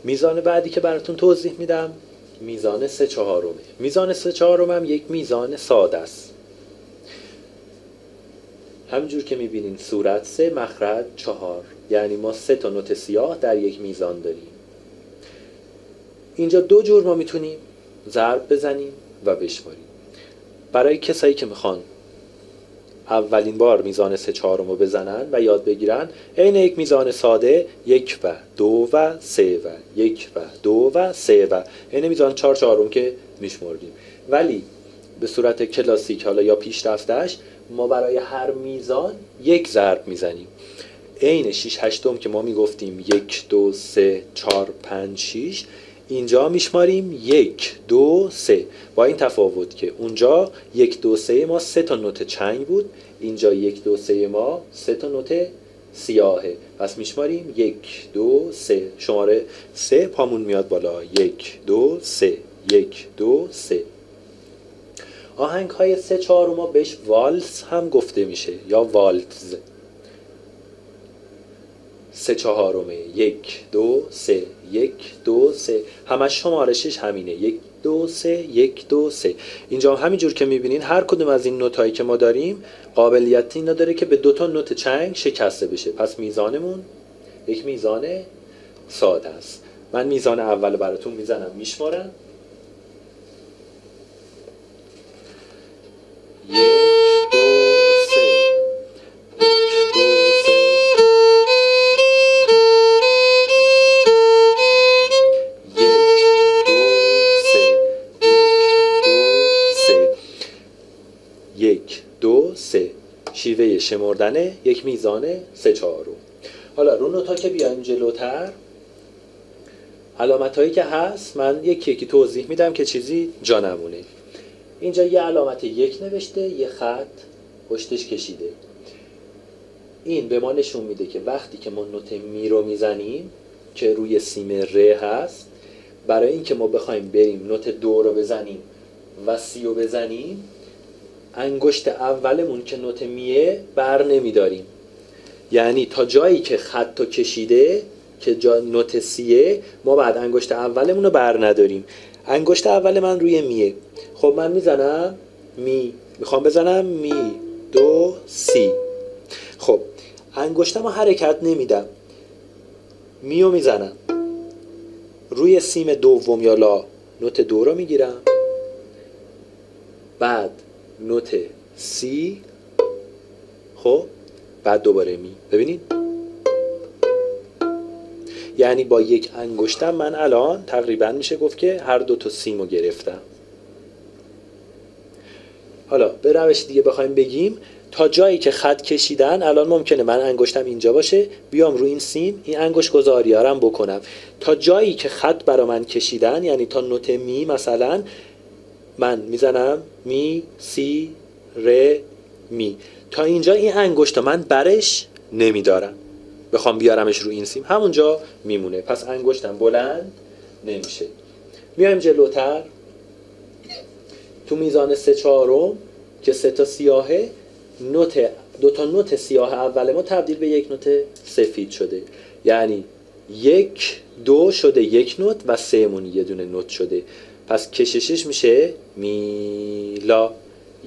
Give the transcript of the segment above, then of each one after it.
میزان بعدی که براتون توضیح میدم میزان 3/4. میزان 3/4 هم یک میزان ساده است. همینجور که میبینین صورت 3 مخرج 4، یعنی ما 3 تا نوت سیاه در یک میزان داریم. اینجا دو جور ما میتونیم ضرب بزنیم و بشماریم. برای کسایی که میخوان اولین بار میزان 3/4 رو بزنن و یاد بگیرن، عین یک میزان ساده 1 و 2 و 3 و 1 و 2 و 3 و عین میزان 4/4 که میشمردیم. ولی به صورت کلاسیک حالا یا پیشرفته‌اش ما برای هر میزان یک ضرب میزنیم. عین 6/8 که ما میگفتیم 1 2 3 4 5 6، اینجا میشماریم 1 2 3، با این تفاوت که اونجا 1 2 3 ما 3 تا نوت چنگ بود، اینجا 1 2 3 ما 3 تا نوت سیاهه. پس میشماریم 1 2 3، شماره 3 پامون میاد بالا، 1 2 3 1 2 3. آهنگ های 3/4 ما بهش والس هم گفته میشه یا والتز. 3/4 1 2 3 1 2 3، همش شمارشش همینه، 1 2 3 1 2 3. اینجا همینجور که میبینین هر کدوم از این نوتایی که ما داریم قابلیت این داره که به 2 تا نوت چنگ شکسته بشه. پس میزانمون یک میزان ساده است. من میزان اول براتون میزنم، میشمارم. 1 2 3 1 2 3 1 2 3. شیوه شمردن یک میزان 3/4. حالا رو نوتا که بیایم جلوتر، علامت هایی که هست من یکی یکی توضیح میدم که چیزی جا نمونه. اینجا یه علامت 1 نوشته، یه خط پشتش کشیده. این به ما نشون میده که وقتی که ما نوت می رو میزنیم که روی سیم ر هست، برای اینکه ما بخوایم بریم نوت دو رو بزنیم و سی رو بزنیم، انگشت اولمون که نوت میه بر نمیداریم. یعنی تا جایی که خط رو کشیده که جا نوت سیه، ما بعد انگشت اولمون رو بر نداریم. انگشت اول من روی میه. خب من میزنم می، میخوام بزنم می دو سی. خب انگشتم رو حرکت نمیدم، میو میزنم روی سیم دوم یا لا، نوت دو رو میگیرم، بعد نوت سی، خب بعد دوباره می. ببینید یعنی با یک انگشتم من الان تقریبا میشه گفت که هر دو تا سیمو گرفتم. حالا به روش دیگه بخوایم بگیم، تا جایی که خط کشیدن الان ممکنه من انگشتم اینجا باشه، بیام رو این سیم این انگشت گذاریارم بکنم. تا جایی که خط برا من کشیدن، یعنی تا نوت می مثلا من میزنم می سی ر می، تا اینجا این انگشت من برش نمیدارم، بخوام بیارمش رو این سیم همونجا میمونه. پس انگشتم بلند نمیشه. میایم جلوتر تو میزان 3/4 که 3 تا سیاهه، نوت دو تا نوت سیاه اول ما تبدیل به یک نوت سفید شده، یعنی 1 2 شده یک نوت و 3 مون یه دونه نوت شده. پس کششش میشه می لا،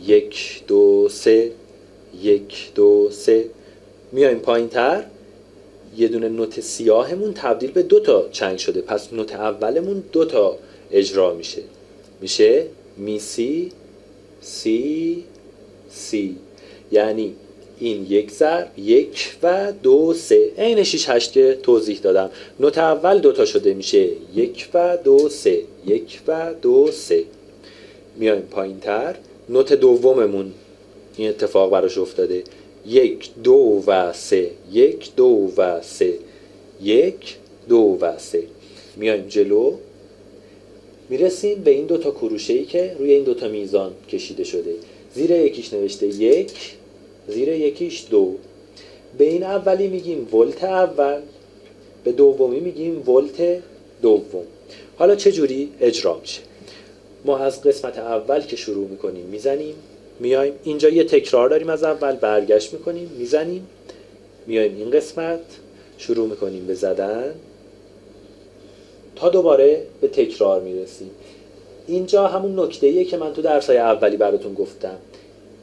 1 2 3 1 2 3. میایم پایین تر، یه دونه نوت سیاهمون تبدیل به 2 تا چنگ شده، پس نوت اولمون 2 تا اجرا میشه می سی سی سی. یعنی این یک ضرب 1 و 2 3، عین 6 8 که توضیح دادم. نوت اول 2 تا شده میشه 1 و 2 3 1 و 2 3. میایم پایین تر، نوت دوممون این اتفاق براش افتاده، 1 2 و 3 1 2 و 3 1 2 و 3. میایم جلو، میرسیم به این 2 تا کروشه‌ای که روی این 2 تا میزان کشیده شده. زیر یکیش نوشته 1، زیر یکیش 2. به این اولی میگیم ولت اول، به دومی میگیم ولت دوم. حالا چه جوری اجرا میشه؟ ما از قسمت اول که شروع میکنیم میزنیم، میایم اینجا یه تکرار داریم، از اول برگشت میکنیم میزنیم، میایم این قسمت شروع میکنیم به زدن، تا دوباره به تکرار میرسیم. اینجا همون نکته‌ایه که من تو درس‌های اولی براتون گفتم.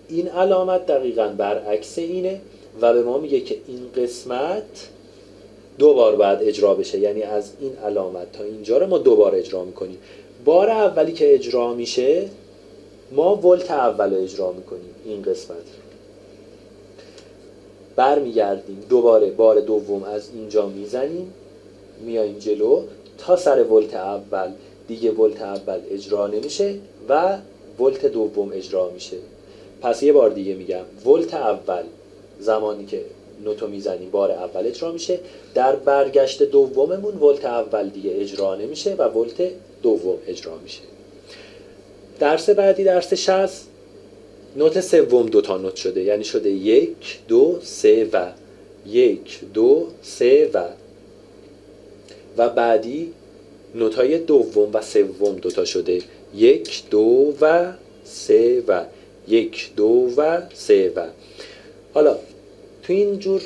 این علامت دقیقاً برعکس اینه و به ما میگه که این قسمت دو بار باید اجرا بشه، یعنی از این علامت تا اینجا رو ما دو بار اجرا میکنیم. بار اولی که اجرا میشه ما ولت اول رو اجرا میکنیم، این قسمت برمیگردیم دوباره بار دوم از اینجا میزنیم میایم جلو تا سر ولت اول، دیگه ولت اول اجرا نمیشه و ولت دوم اجرا میشه. پس یه بار دیگه میگم، ولت اول زمانی که نوتو میزنیم بار اول اجرا میشه، در برگشت دوممون ولت اول دیگه اجرا نمیشه و ولت دوم اجرا میشه. درس بعدی درس 60 نوت سوم دو تا نوت شده، یعنی شده 1 2 3 و 1 2 3 و بعدی نوتای دوم و سوم دو تا شده 1 2 و 3 و 1 2 و 3 و. حالا تو این جور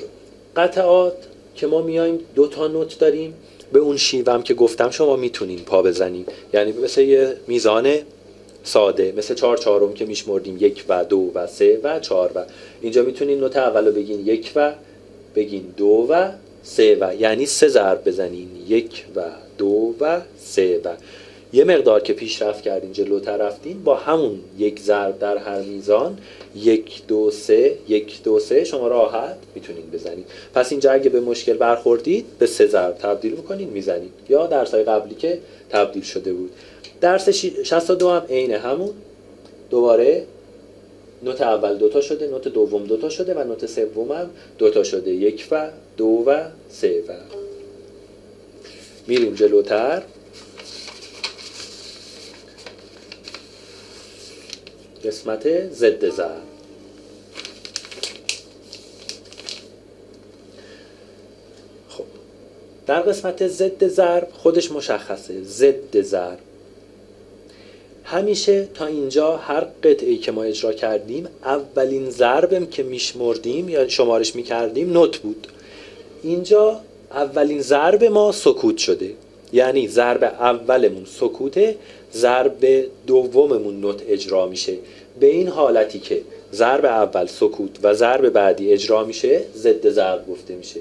قطعات که ما میایم دو تا نوت داریم، به اون شیوهم که گفتم شما میتونین پا بزنین، یعنی مثل یه میزان ساده، مثل 4 4 که میشمردیم 1 و 2 و 3 و 4 و. اینجا میتونین نوت اولو بگین 1 و بگین 2 و 3 و، یعنی 3 ضرب بزنین 1 و 2 و 3 و. یه مقدار که پیشرفت کردین جلوتر رفتین با همون یک ضرب در هر میزان 1 2 3 1 2 3 شما راحت میتونین بزنید. پس اینجا اگه به مشکل برخوردید به 3 ضرب تبدیل میکنین میزنید، یا درس‌های قبلی که تبدیل شده بود. درس 62 هم عین همون، دوباره نوت اول دوتا شده، نوت دوم دوتا شده و نوت سوم هم دوتا شده 1 و 2 و 3 و. میریم جلوتر. قسمت ضد ضرب. خب در قسمت ضد ضرب خودش مشخصه، ضد ضرب همیشه تا اینجا هر قطعه‌ای که ما اجرا کردیم اولین ضربم که میشمردیم یا شمارش میکردیم نوت بود. اینجا اولین ضرب ما سکوت شده، یعنی ضرب اولمون سکوته، ضرب دوممون نوت اجرا میشه. به این حالتی که ضرب اول سکوت و ضرب بعدی اجرا میشه ضد ضرب گفته میشه.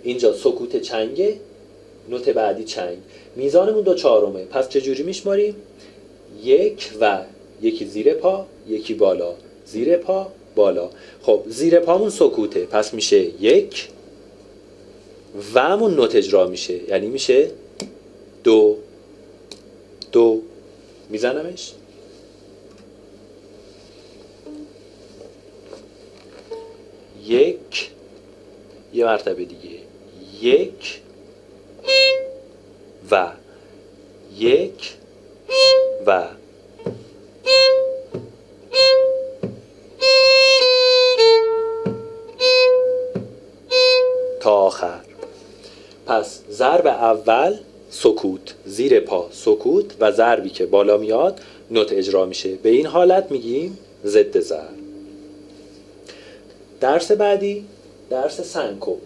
اینجا سکوت چنگه، نوت بعدی چنگ، میزانمون 2/4. پس چجوری میشماریم؟ 1 و یکی زیر پا یکی بالا، زیر پا بالا. خب زیر پامون سکوته، پس میشه 1 و همون نوت اجرا میشه، یعنی میشه 2 2. میزنمش 1 یه مرتبه دیگه 1 و 1 و تا آخر. پس ضرب اول سکوت، زیر پا سکوت و ضربی که بالا میاد نوت اجرا میشه. به این حالت میگیم ضد ضرب. درس بعدی درس سنکوپ.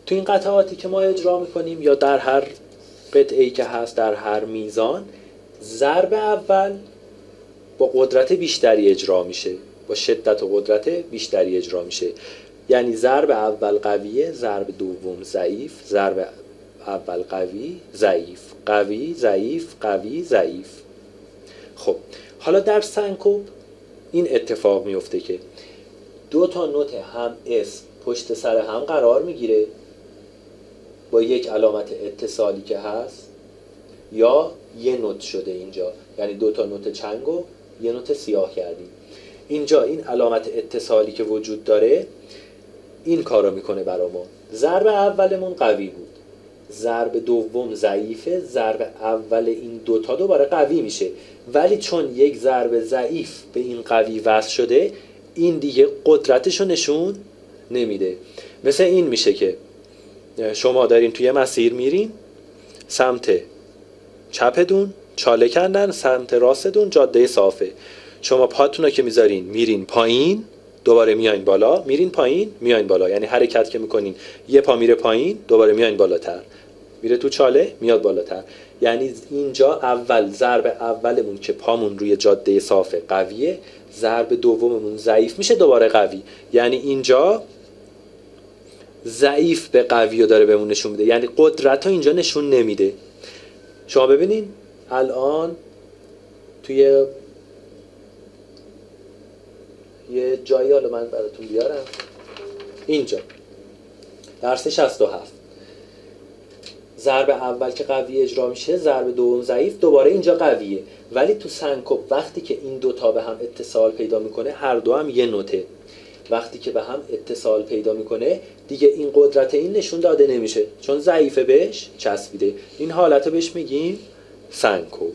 تو این قطعاتی که ما اجرا میکنیم یا در هر قطعه‌ای که هست در هر میزان، ضرب اول با قدرت بیشتری اجرا میشه، با شدت و قدرت بیشتری اجرا میشه. یعنی ضرب اول قویه، ضرب دوم ضعیف، ضرب اول قوی ضعیف، قوی ضعیف، قوی ضعیف. خب حالا در سنکوپ این اتفاق میفته که دو تا نوت هم اسم پشت سر هم قرار میگیره با یک علامت اتصالی که هست، یا یه نوت شده اینجا، یعنی دو تا نوت چنگ و یه نوت سیاه کردیم. اینجا این علامت اتصالی که وجود داره این کارو میکنه برا ما. ضرب اولمون قوی بود، ضرب دوم ضعیفه، ضرب اول این دوتا دوباره قوی میشه، ولی چون یک ضرب ضعیف به این قوی وصل شده این دیگه قدرتشو نشون نمیده. مثل این میشه که شما دارین توی مسیر میرین، سمت چپتون چاله کندن، سمت راستتون جاده صافه. شما پاتونو که میذارین میرین پایین دوباره میاین بالا، میرین پایین، میاین بالا. یعنی حرکت که میکنین یه پا میره پایین، دوباره میاین بالاتر، میره تو چاله، میاد بالاتر. یعنی اینجا اول ضرب اولمون که پامون روی جاده صافه قویه، ضرب دوممون ضعیف میشه دوباره قوی. یعنی اینجا ضعیف به قوی رو داره بهمون نشون میده، یعنی قدرت رو اینجا نشون نمیده. شما ببینین الان توی یه جایی، حالا من براتون بیارم اینجا درس 67 ضرب اول که قوی اجرا میشه، ضرب دوم ضعیف، دوباره اینجا قویه. ولی تو سنکوپ وقتی که این دوتا به هم اتصال پیدا میکنه، هر دو هم یه نوته، وقتی که به هم اتصال پیدا میکنه دیگه این قدرت این نشون داده نمیشه چون ضعیفه بهش چسبیده. این حالت رو بهش میگیم سنکوپ.